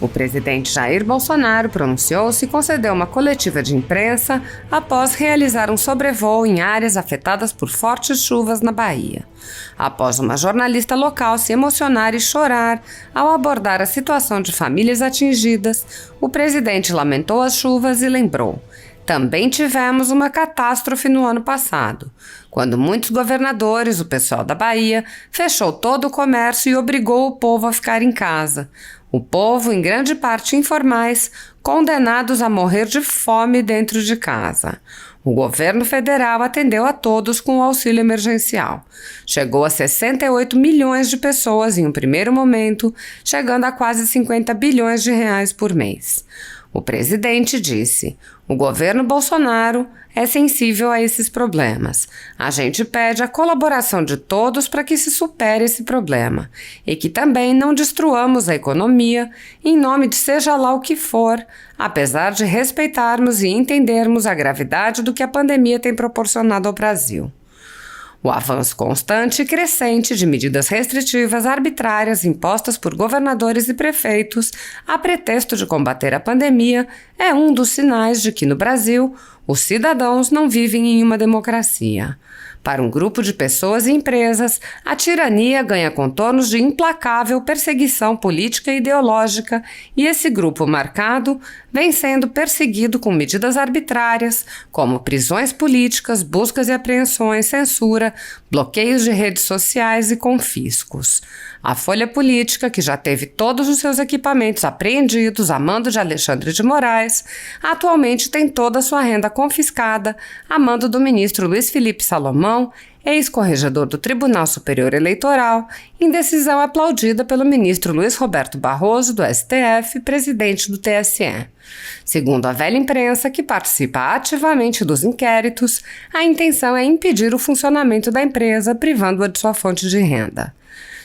O presidente Jair Bolsonaro pronunciou-se e concedeu uma coletiva de imprensa após realizar um sobrevoo em áreas afetadas por fortes chuvas na Bahia. Após uma jornalista local se emocionar e chorar ao abordar a situação de famílias atingidas, o presidente lamentou as chuvas e lembrou: também tivemos uma catástrofe no ano passado, quando muitos governadores, o pessoal da Bahia, fechou todo o comércio e obrigou o povo a ficar em casa. O povo, em grande parte informais, condenados a morrer de fome dentro de casa. O governo federal atendeu a todos com o auxílio emergencial. Chegou a 68 milhões de pessoas em um primeiro momento, chegando a quase 50 bilhões de reais por mês. O presidente disse: o governo Bolsonaro é sensível a esses problemas. A gente pede a colaboração de todos para que se supere esse problema e que também não destruamos a economia em nome de seja lá o que for, apesar de respeitarmos e entendermos a gravidade do que a pandemia tem proporcionado ao Brasil. O avanço constante e crescente de medidas restritivas arbitrárias impostas por governadores e prefeitos a pretexto de combater a pandemia é um dos sinais de que, no Brasil, os cidadãos não vivem em uma democracia. Para um grupo de pessoas e empresas, a tirania ganha contornos de implacável perseguição política e ideológica, e esse grupo marcado vem sendo perseguido com medidas arbitrárias, como prisões políticas, buscas e apreensões, censura, bloqueios de redes sociais e confiscos. A Folha Política, que já teve todos os seus equipamentos apreendidos a mando de Alexandre de Moraes, atualmente tem toda a sua renda confiscada a mando do ministro Luiz Felipe Salomão, ex-corregedor do Tribunal Superior Eleitoral, em decisão aplaudida pelo ministro Luiz Roberto Barroso, do STF, presidente do TSE. Segundo a velha imprensa, que participa ativamente dos inquéritos, a intenção é impedir o funcionamento da empresa, privando-a de sua fonte de renda.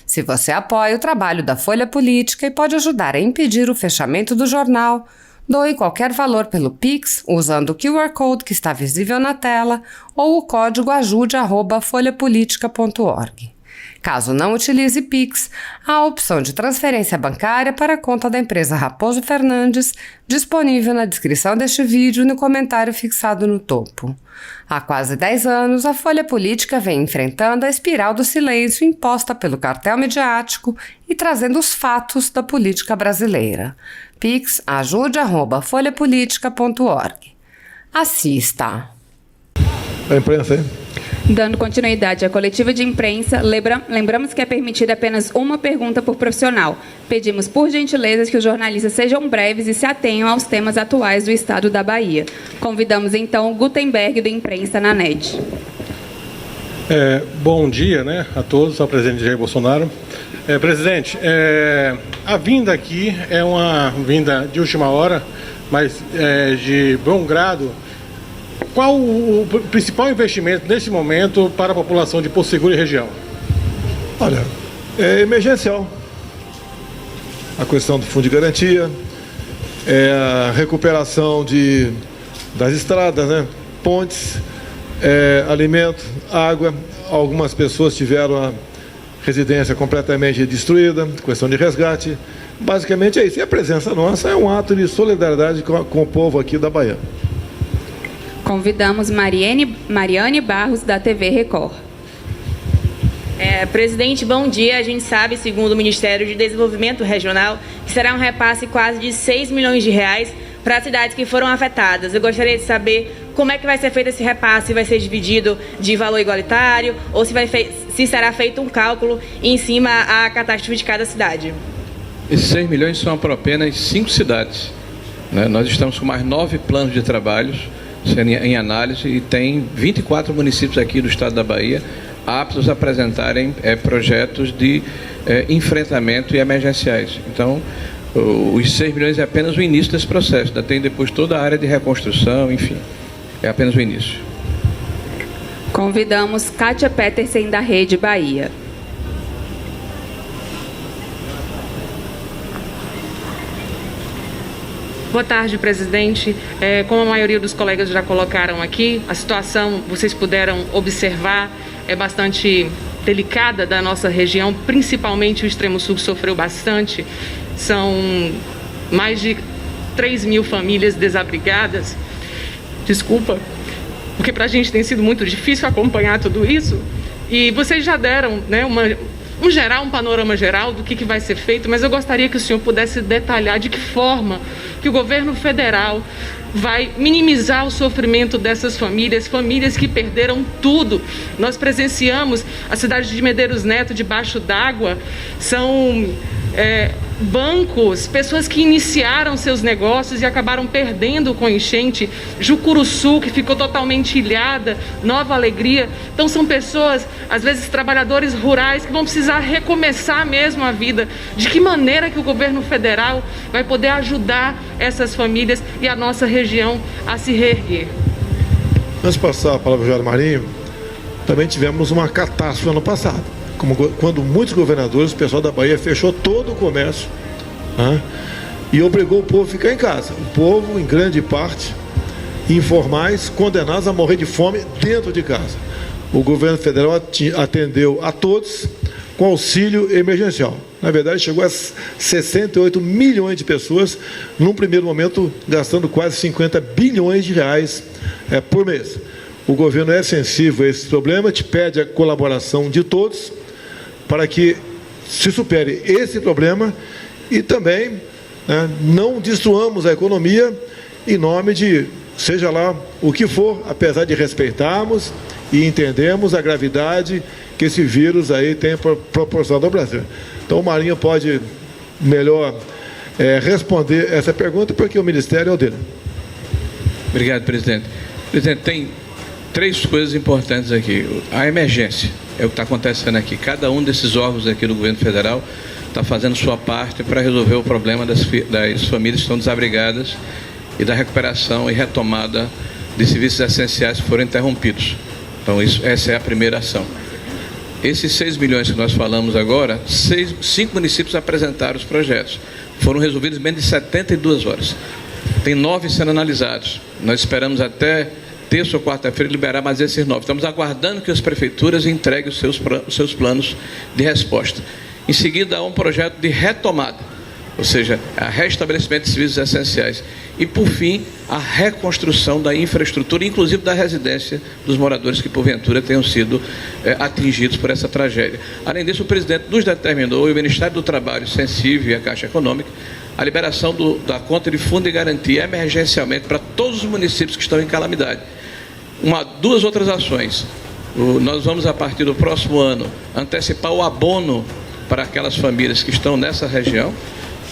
Se você apoia o trabalho da Folha Política e pode ajudar a impedir o fechamento do jornal, doe qualquer valor pelo Pix usando o QR Code que está visível na tela ou o código ajude@folhapolitica.org. Caso não utilize Pix, há a opção de transferência bancária para a conta da empresa Raposo Fernandes, disponível na descrição deste vídeo e no comentário fixado no topo. Há quase 10 anos, a Folha Política vem enfrentando a espiral do silêncio imposta pelo cartel midiático e trazendo os fatos da política brasileira. Pix ajude@folhapolitica.org. Assista. A imprensa, hein? Dando continuidade à coletiva de imprensa, lembramos que é permitida apenas uma pergunta por profissional. Pedimos, por gentileza, que os jornalistas sejam breves e se atenham aos temas atuais do estado da Bahia. Convidamos, então, o Gutenberg, do Imprensa na NET. Bom dia, a todos, ao presidente Jair Bolsonaro. Presidente, a vinda aqui é uma vinda de última hora, mas de bom grado. Qual o principal investimento nesse momento para a população de Porto Seguro e região? Olha, é emergencial. A questão do fundo de garantia, a recuperação das estradas, pontes, alimento, água. Algumas pessoas tiveram a residência completamente destruída, questão de resgate. Basicamente é isso. E a presença nossa é um ato de solidariedade com o povo aqui da Bahia. Convidamos Mariane Barros, da TV Record. Presidente, bom dia. A gente sabe, segundo o Ministério de Desenvolvimento Regional, que será um repasse quase de 6 milhões de reais para as cidades que foram afetadas. Eu gostaria de saber como é que vai ser feito esse repasse, se vai ser dividido de valor igualitário ou se será feito um cálculo em cima à catástrofe de cada cidade. Esses 6 milhões são para apenas 5 cidades. Nós estamos com mais 9 planos de trabalhos em análise e tem 24 municípios aqui do estado da Bahia aptos a apresentarem projetos de enfrentamento e emergenciais. Então, os 6 milhões é apenas o início desse processo. Ainda tem depois toda a área de reconstrução, enfim, é apenas o início. Convidamos Kátia Petersen, da Rede Bahia. Boa tarde, presidente. Como a maioria dos colegas já colocaram aqui, a situação, vocês puderam observar, é bastante delicada da nossa região, principalmente o extremo sul sofreu bastante. São mais de 3 mil famílias desabrigadas. Desculpa, porque para a gente tem sido muito difícil acompanhar tudo isso. E vocês já deram, né, um panorama geral do que vai ser feito, mas eu gostaria que o senhor pudesse detalhar de que forma que o governo federal vai minimizar o sofrimento dessas famílias que perderam tudo. Nós presenciamos a cidade de Medeiros Neto debaixo d'água, são bancos, pessoas que iniciaram seus negócios e acabaram perdendo com enchente, Jucuruçu, que ficou totalmente ilhada, Nova Alegria. Então são pessoas, às vezes trabalhadores rurais, que vão precisar recomeçar mesmo a vida. De que maneira que o governo federal vai poder ajudar essas famílias e a nossa região a se reerguer? Antes de passar a palavra ao Jair Marinho, também tivemos uma catástrofe ano passado. Quando muitos governadores, o pessoal da Bahia fechou todo o comércio, né, e obrigou o povo a ficar em casa. O povo, em grande parte, informais, condenados a morrer de fome dentro de casa. O governo federal atendeu a todos com auxílio emergencial. Na verdade, chegou a 68 milhões de pessoas, num primeiro momento, gastando quase 50 bilhões de reais por mês. O governo é sensível a esse problema, te pede a colaboração de todos, para que se supere esse problema e também, né, não destruamos a economia em nome de, seja lá o que for, apesar de respeitarmos e entendemos a gravidade que esse vírus aí tem proporcionado ao Brasil. Então o Marinho pode melhor responder essa pergunta, porque o Ministério é o dele. Obrigado, presidente. Presidente, tem 3 coisas importantes aqui. A emergência. É o que está acontecendo aqui. Cada um desses órgãos aqui do governo federal está fazendo sua parte para resolver o problema das famílias que estão desabrigadas e da recuperação e retomada de serviços essenciais que foram interrompidos. Então, essa é a primeira ação. Esses 6 milhões que nós falamos agora, 5 municípios apresentaram os projetos. Foram resolvidos em menos de 72 horas. Tem 9 sendo analisados. Nós esperamos até terça ou quarta-feira liberar mais esses 9. Estamos aguardando que as prefeituras entreguem os seus planos de resposta. Em seguida, há um projeto de retomada, ou seja, a restabelecimento de serviços essenciais. E, por fim, a reconstrução da infraestrutura, inclusive da residência dos moradores que, porventura, tenham sido atingidos por essa tragédia. Além disso, o presidente nos determinou, e o Ministério do Trabalho, sensível e a Caixa Econômica, a liberação da conta de fundo de garantia emergencialmente para todos os municípios que estão em calamidade. 2 outras ações. Nós vamos, a partir do próximo ano, antecipar o abono para aquelas famílias que estão nessa região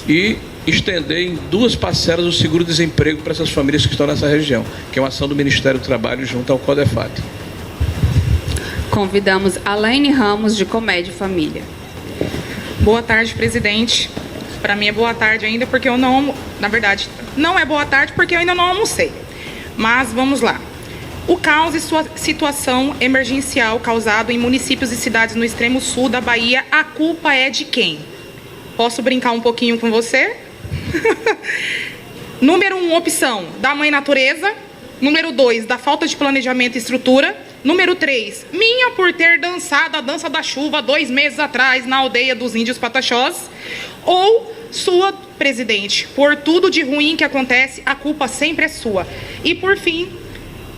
e estender em 2 parcelas o seguro-desemprego para essas famílias que estão nessa região, que é uma ação do Ministério do Trabalho junto ao CODEFAT. Convidamos Alaine Ramos, de Comédia e Família. Boa tarde, presidente. Para mim é boa tarde ainda, porque eu não... Na verdade, não é boa tarde porque eu ainda não almocei. Mas vamos lá. O caos e sua situação emergencial causado em municípios e cidades no extremo sul da Bahia, a culpa é de quem? Posso brincar um pouquinho com você? Número 1, opção, da mãe natureza. Número 2, da falta de planejamento e estrutura. Número 3, minha por ter dançado a dança da chuva 2 meses atrás na aldeia dos índios pataxós. Ou sua, presidente, por tudo de ruim que acontece, a culpa sempre é sua. E por fim,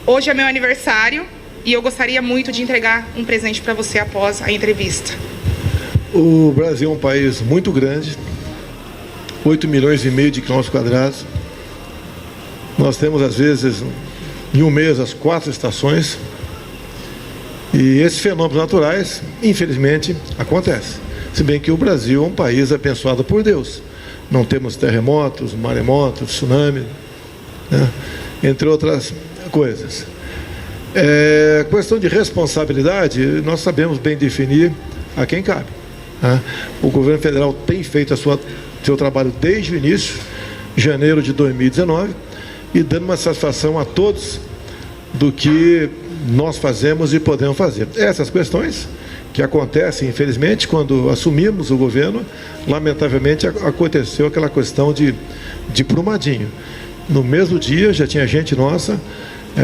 hoje é meu aniversário e eu gostaria muito de entregar um presente para você após a entrevista. O Brasil é um país muito grande, 8 milhões e meio de quilômetros quadrados. Nós temos, às vezes, em um mês, as 4 estações. E esses fenômenos naturais, infelizmente, acontecem. Se bem que o Brasil é um país abençoado por Deus. Não temos terremotos, maremotos, tsunami, né? Entre outras coisas. Questão de responsabilidade, nós sabemos bem definir a quem cabe, né? O governo federal tem feito seu trabalho desde o início, janeiro de 2019, e dando uma satisfação a todos do que nós fazemos e podemos fazer. Essas questões que acontecem, infelizmente, quando assumimos o governo, lamentavelmente aconteceu aquela questão de Brumadinho. No mesmo dia já tinha gente nossa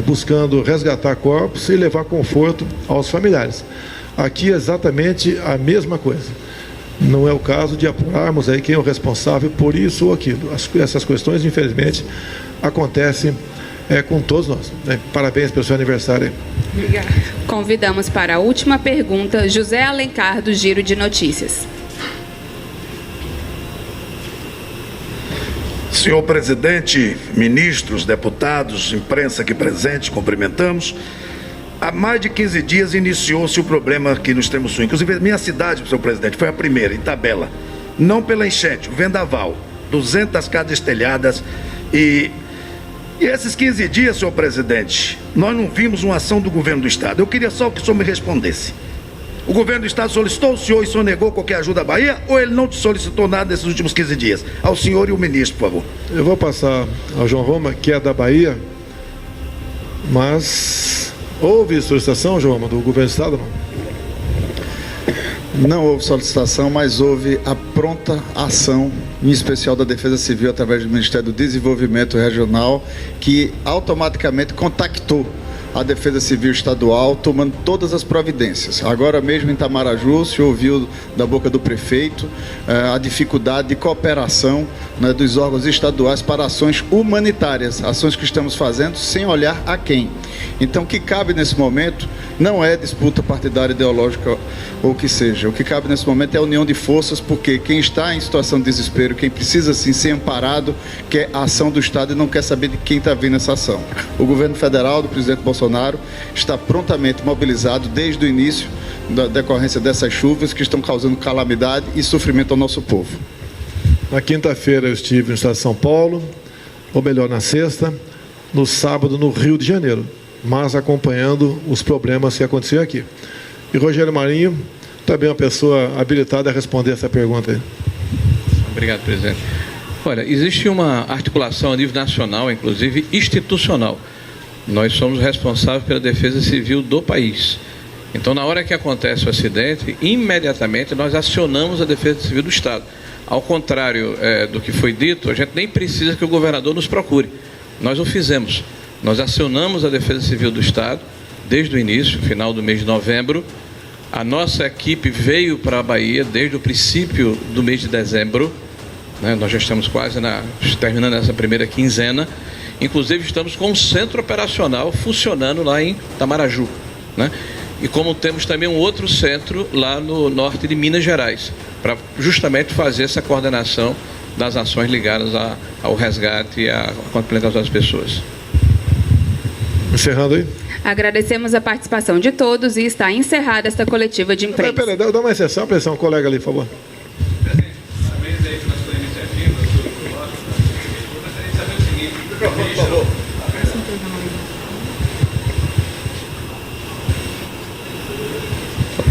buscando resgatar corpos e levar conforto aos familiares. Aqui é exatamente a mesma coisa. não é o caso de apurarmos aí quem é o responsável por isso ou aquilo. Essas questões, infelizmente, acontecem com todos nós. Parabéns pelo seu aniversário. Obrigada. Convidamos para a última pergunta José Alencar, do Giro de Notícias. Senhor presidente, ministros, deputados, imprensa aqui presente, cumprimentamos. Há mais de 15 dias iniciou-se o problema aqui no Extremo Sul. Inclusive, minha cidade, senhor presidente, foi a primeira, Itabela. Não pela enchente, o vendaval. 200 casas estelhadas. E esses 15 dias, senhor presidente, nós não vimos uma ação do governo do Estado. Eu queria só que o senhor me respondesse. O governo do Estado solicitou o senhor e o senhor negou qualquer ajuda à Bahia, ou ele não te solicitou nada nesses últimos 15 dias? Ao senhor e o ministro, por favor. Eu vou passar ao João Roma, que é da Bahia, mas houve solicitação, João Roma, do governo do Estado, não? Não houve solicitação, mas houve a pronta ação, em especial da Defesa Civil, através do Ministério do Desenvolvimento Regional, que automaticamente contactou a Defesa Civil Estadual, tomando todas as providências. Agora mesmo em Itamaraju, se ouviu da boca do prefeito a dificuldade de cooperação, né, dos órgãos estaduais para ações humanitárias, ações que estamos fazendo sem olhar a quem. Então, o que cabe nesse momento não é disputa partidária, ideológica ou o que seja. O que cabe nesse momento é a união de forças, porque quem está em situação de desespero, quem precisa sim ser amparado, quer a ação do Estado e não quer saber de quem está vindo essa ação. O governo federal do presidente Bolsonaro está prontamente mobilizado desde o início da decorrência dessas chuvas que estão causando calamidade e sofrimento ao nosso povo. Na quinta-feira eu estive no estado de São Paulo, ou melhor, na sexta, no sábado no Rio de Janeiro, mas acompanhando os problemas que aconteceram aqui. E Rogério Marinho, também uma pessoa habilitada a responder essa pergunta aí. Obrigado, presidente. Olha, existe uma articulação a nível nacional, inclusive institucional. Nós somos responsáveis pela defesa civil do país. Então, na hora que acontece o acidente, imediatamente nós acionamos a defesa civil do Estado. Ao contrário do que foi dito, a gente nem precisa que o governador nos procure. Nós o fizemos. Nós acionamos a defesa civil do Estado desde o início, final do mês de novembro. A nossa equipe veio para a Bahia desde o princípio do mês de dezembro. Nós já estamos quase terminando essa primeira quinzena. Inclusive, estamos com um centro operacional funcionando lá em Itamaraju, E como temos também um outro centro lá no norte de Minas Gerais, para justamente fazer essa coordenação das ações ligadas ao resgate e à complementação das pessoas. Encerrando aí. Agradecemos a participação de todos e está encerrada esta coletiva de imprensa. Peraí, dá uma exceção para um colega ali, por favor. Por favor.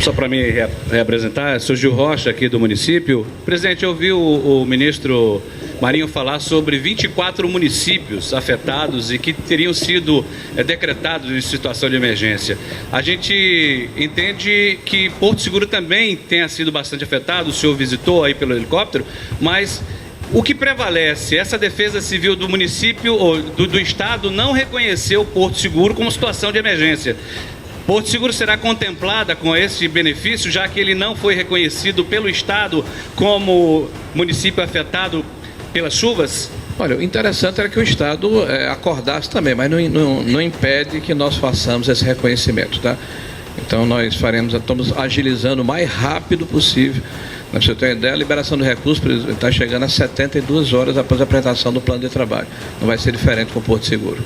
Só para me reapresentar, sou Gil Rocha, aqui do município. Presidente, eu ouvi o ministro Marinho falar sobre 24 municípios afetados e que teriam sido decretados em situação de emergência. A gente entende que Porto Seguro também tenha sido bastante afetado, o senhor visitou aí pelo helicóptero, mas o que prevalece? Essa defesa civil do município ou do Estado não reconheceu Porto Seguro como situação de emergência. Porto Seguro será contemplada com esse benefício, já que ele não foi reconhecido pelo Estado como município afetado pelas chuvas? Olha, o interessante era que o Estado acordasse também, mas não impede que nós façamos esse reconhecimento, tá? Então nós estamos agilizando o mais rápido possível. Para você ter uma ideia, a liberação do recurso está chegando a 72 horas após a apresentação do plano de trabalho. Não vai ser diferente com o Porto Seguro.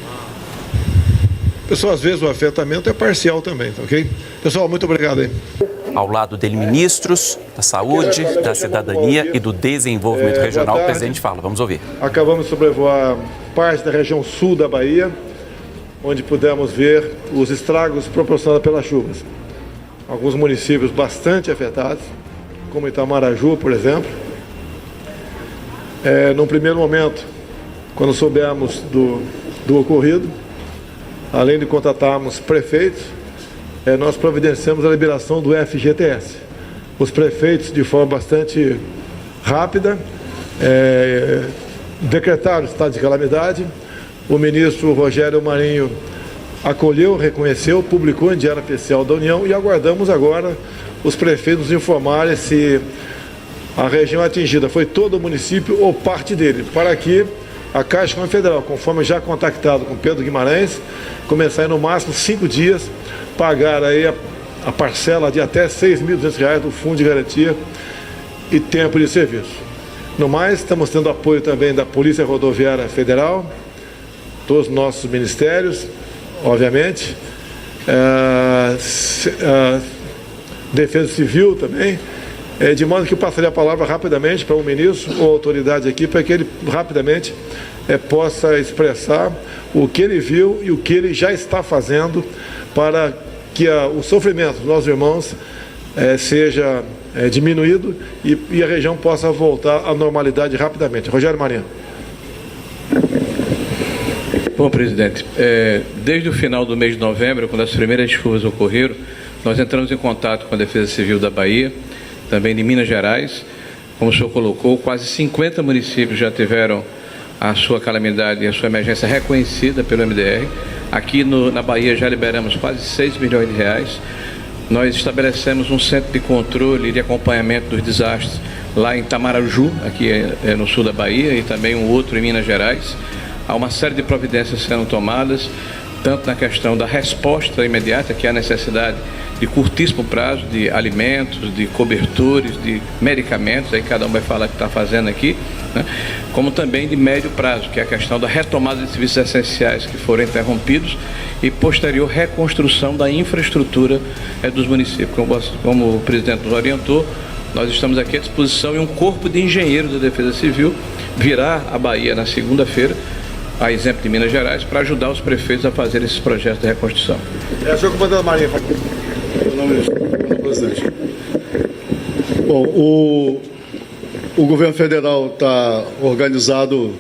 Pessoal, às vezes o afetamento é parcial também, ok? Pessoal, muito obrigado aí. Ao lado dele, ministros da Saúde, da Cidadania e do Desenvolvimento Regional. O presidente fala, vamos ouvir. Acabamos de sobrevoar parte da região sul da Bahia, onde pudemos ver os estragos proporcionados pelas chuvas. Alguns municípios bastante afetados, como Itamaraju, por exemplo. Num primeiro momento, quando soubemos do ocorrido, além de contratarmos prefeitos, nós providenciamos a liberação do FGTS. Os prefeitos, de forma bastante rápida, decretaram o estado de calamidade. O ministro Rogério Marinho acolheu, reconheceu, publicou em Diário Oficial da União e aguardamos agora os prefeitos informarem se a região atingida foi todo o município ou parte dele, para que a Caixa Econômica Federal, conforme já contactado com Pedro Guimarães, começar em no máximo 5 dias, pagar aí a parcela de até R$ 6.200 do Fundo de Garantia e tempo de serviço. No mais, estamos tendo apoio também da Polícia Rodoviária Federal, todos os nossos ministérios, obviamente, Defesa Civil também, de modo que eu passaria a palavra rapidamente para o ministro ou autoridade aqui, para que ele rapidamente possa expressar o que ele viu e o que ele já está fazendo para que o sofrimento dos nossos irmãos seja diminuído e a região possa voltar à normalidade rapidamente. Rogério Marinho. Bom, presidente, desde o final do mês de novembro, quando as primeiras chuvas ocorreram, nós entramos em contato com a Defesa Civil da Bahia, também de Minas Gerais. Como o senhor colocou, quase 50 municípios já tiveram a sua calamidade e a sua emergência reconhecida pelo MDR. Aqui na Bahia já liberamos quase R$6 milhões. Nós estabelecemos um centro de controle e de acompanhamento dos desastres lá em Itamaraju, aqui no sul da Bahia, e também um outro em Minas Gerais. Há uma série de providências sendo tomadas, tanto na questão da resposta imediata, que é a necessidade de curtíssimo prazo, de alimentos, de cobertores, de medicamentos, aí cada um vai falar o que está fazendo aqui, né? Como também de médio prazo, que é a questão da retomada de serviços essenciais que foram interrompidos e posterior reconstrução da infraestrutura dos municípios. Como o presidente nos orientou, nós estamos aqui à disposição e um corpo de engenheiros da Defesa Civil virá à Bahia na segunda-feira, a exemplo de Minas Gerais, para ajudar os prefeitos a fazer esses projetos de reconstrução. Senhor comandante Marinho. Presidente. Bom, o governo federal está organizado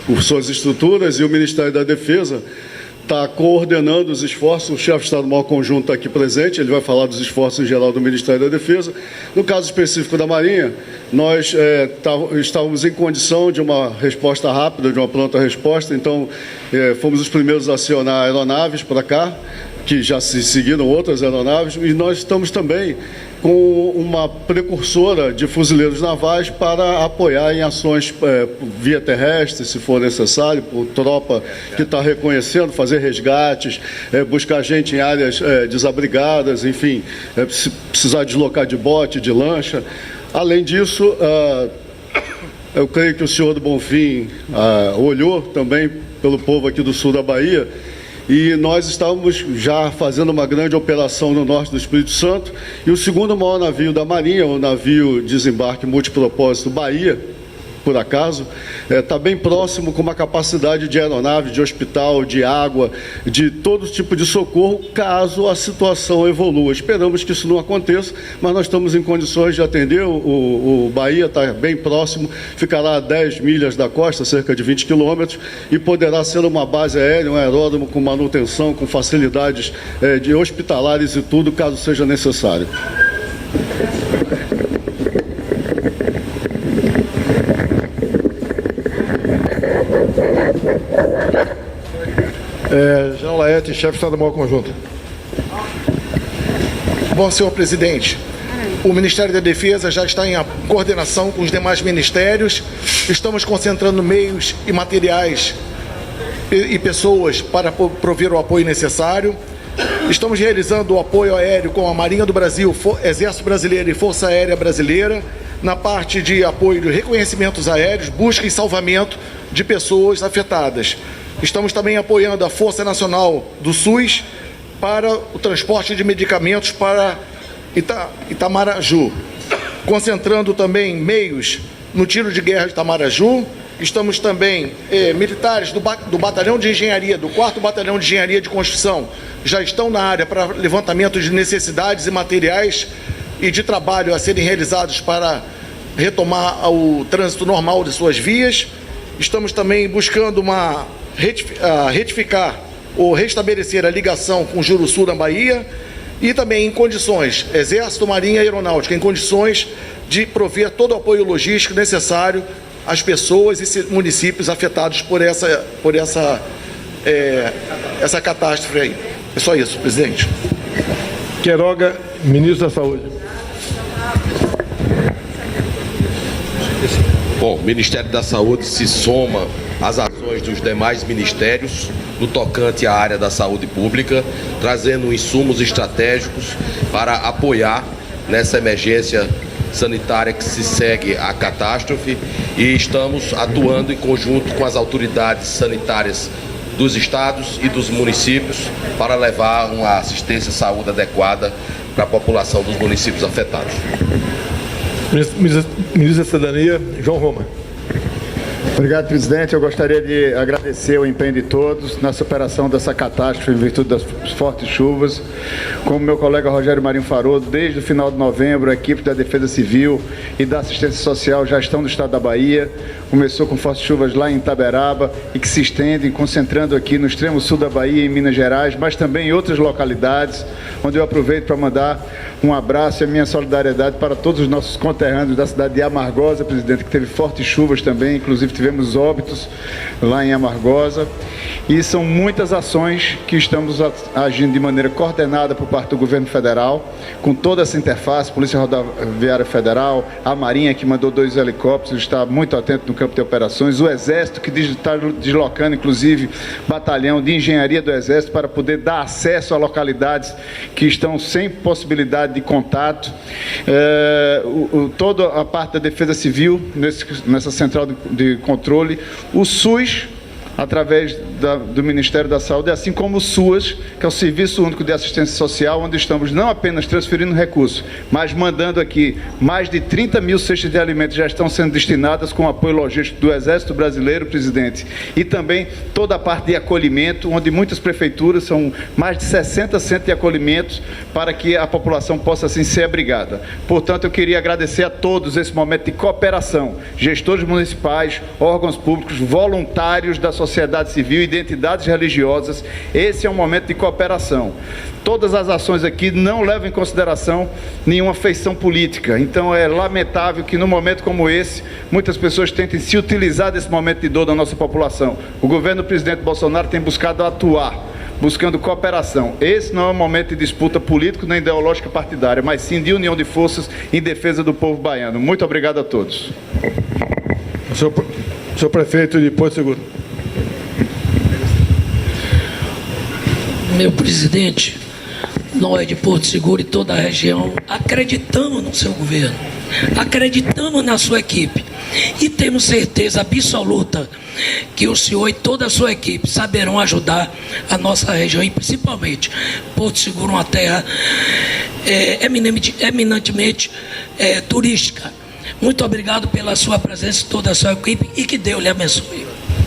por suas estruturas e o Ministério da Defesa está coordenando os esforços. O chefe de Estado-Maior Conjunto está aqui presente, ele vai falar dos esforços em geral do Ministério da Defesa. No caso específico da Marinha, nós estávamos em condição de uma resposta rápida, de uma pronta resposta, então fomos os primeiros a acionar aeronaves para cá, que já se seguiram outras aeronaves, e nós estamos também com uma precursora de fuzileiros navais para apoiar em ações via terrestre, se for necessário, por tropa que está reconhecendo, fazer resgates, buscar gente em áreas desabrigadas, enfim, se precisar deslocar de bote, de lancha. Além disso, eu creio que o senhor do Bonfim olhou também pelo povo aqui do sul da Bahia, e nós estávamos já fazendo uma grande operação no norte do Espírito Santo, e o segundo maior navio da Marinha, o navio desembarque multipropósito Bahia, por acaso, está bem próximo, com uma capacidade de aeronave, de hospital, de água, de todo tipo de socorro, caso a situação evolua. Esperamos que isso não aconteça, mas nós estamos em condições de atender. O Bahia está bem próximo, ficará a 10 milhas da costa, cerca de 20 quilômetros, e poderá ser uma base aérea, um aeródromo com manutenção, com facilidades de hospitalares e tudo, caso seja necessário. General Laerte, chefe de Estado-Maior Conjunto. Bom, senhor presidente, o Ministério da Defesa já está em coordenação com os demais ministérios. Estamos concentrando meios e materiais e pessoas para prover o apoio necessário. Estamos realizando o apoio aéreo com a Marinha do Brasil, Exército Brasileiro e Força Aérea Brasileira, na parte de apoio de reconhecimentos aéreos, busca e salvamento de pessoas afetadas. Estamos também apoiando a Força Nacional do SUS para o transporte de medicamentos para Itamaraju, concentrando também meios no tiro de guerra de Itamaraju. Estamos também, militares do Batalhão de Engenharia, do 4º Batalhão de Engenharia de Construção, já estão na área para levantamento de necessidades e materiais e de trabalho a serem realizados para retomar o trânsito normal de suas vias. Estamos também buscando retificar ou restabelecer a ligação com o Juruçu na Bahia, e também em condições, Exército, Marinha e Aeronáutica, em condições de prover todo o apoio logístico necessário às pessoas e municípios afetados por essa catástrofe aí. É só isso, presidente. Queiroga, ministro da Saúde. Bom, o Ministério da Saúde se soma às ações dos demais ministérios no tocante à área da saúde pública, trazendo insumos estratégicos para apoiar nessa emergência sanitária que se segue à catástrofe, e estamos atuando em conjunto com as autoridades sanitárias dos estados e dos municípios para levar uma assistência à saúde adequada para a população dos municípios afetados. Ministro da Cidadania, João Roma. Obrigado, presidente. Eu gostaria de agradecer o empenho de todos na superação dessa catástrofe em virtude das fortes chuvas. Como meu colega Rogério Marinho falou, desde o final de novembro, a equipe da Defesa Civil e da Assistência Social já estão no estado da Bahia. Começou com fortes chuvas lá em Itaberaba e que se estendem, concentrando aqui no extremo sul da Bahia, em Minas Gerais, mas também em outras localidades, onde eu aproveito para mandar um abraço e a minha solidariedade para todos os nossos conterrâneos da cidade de Amargosa, presidente, que teve fortes chuvas também, inclusive tivemos óbitos lá em Amargosa. E são muitas ações que estamos agindo de maneira coordenada por parte do governo federal, com toda essa interface, Polícia Rodoviária Federal, a Marinha, que mandou 2 helicópteros, está muito atento no campo de operações, o Exército, que está deslocando, inclusive, batalhão de engenharia do Exército para poder dar acesso a localidades que estão sem possibilidade de contato. Toda a parte da Defesa Civil, nessa central de controle, o SUS, através do Ministério da Saúde, assim como o SUAS, que é o Serviço Único de Assistência Social, onde estamos não apenas transferindo recursos, mas mandando aqui mais de 30 mil cestas de alimentos já estão sendo destinadas com apoio logístico do Exército Brasileiro, presidente, e também toda a parte de acolhimento, onde muitas prefeituras, são mais de 60 centros de acolhimento para que a população possa assim ser abrigada. Portanto, eu queria agradecer a todos esse momento de cooperação, gestores municipais, órgãos públicos, voluntários da sociedade civil, identidades religiosas. Esse é um momento de cooperação. Todas as ações aqui não levam em consideração nenhuma feição política. Então é lamentável que num momento como esse, muitas pessoas tentem se utilizar desse momento de dor da nossa população. O governo do presidente Bolsonaro tem buscado atuar, buscando cooperação. Esse não é um momento de disputa política nem ideológica partidária, mas sim de união de forças em defesa do povo baiano. Muito obrigado a todos. Senhor prefeito de Porto Seguro. Meu presidente, nós de Porto Seguro e toda a região acreditamos no seu governo, acreditamos na sua equipe e temos certeza absoluta que o senhor e toda a sua equipe saberão ajudar a nossa região e principalmente Porto Seguro, uma terra eminentemente turística. Muito obrigado pela sua presença e toda a sua equipe e que Deus lhe abençoe.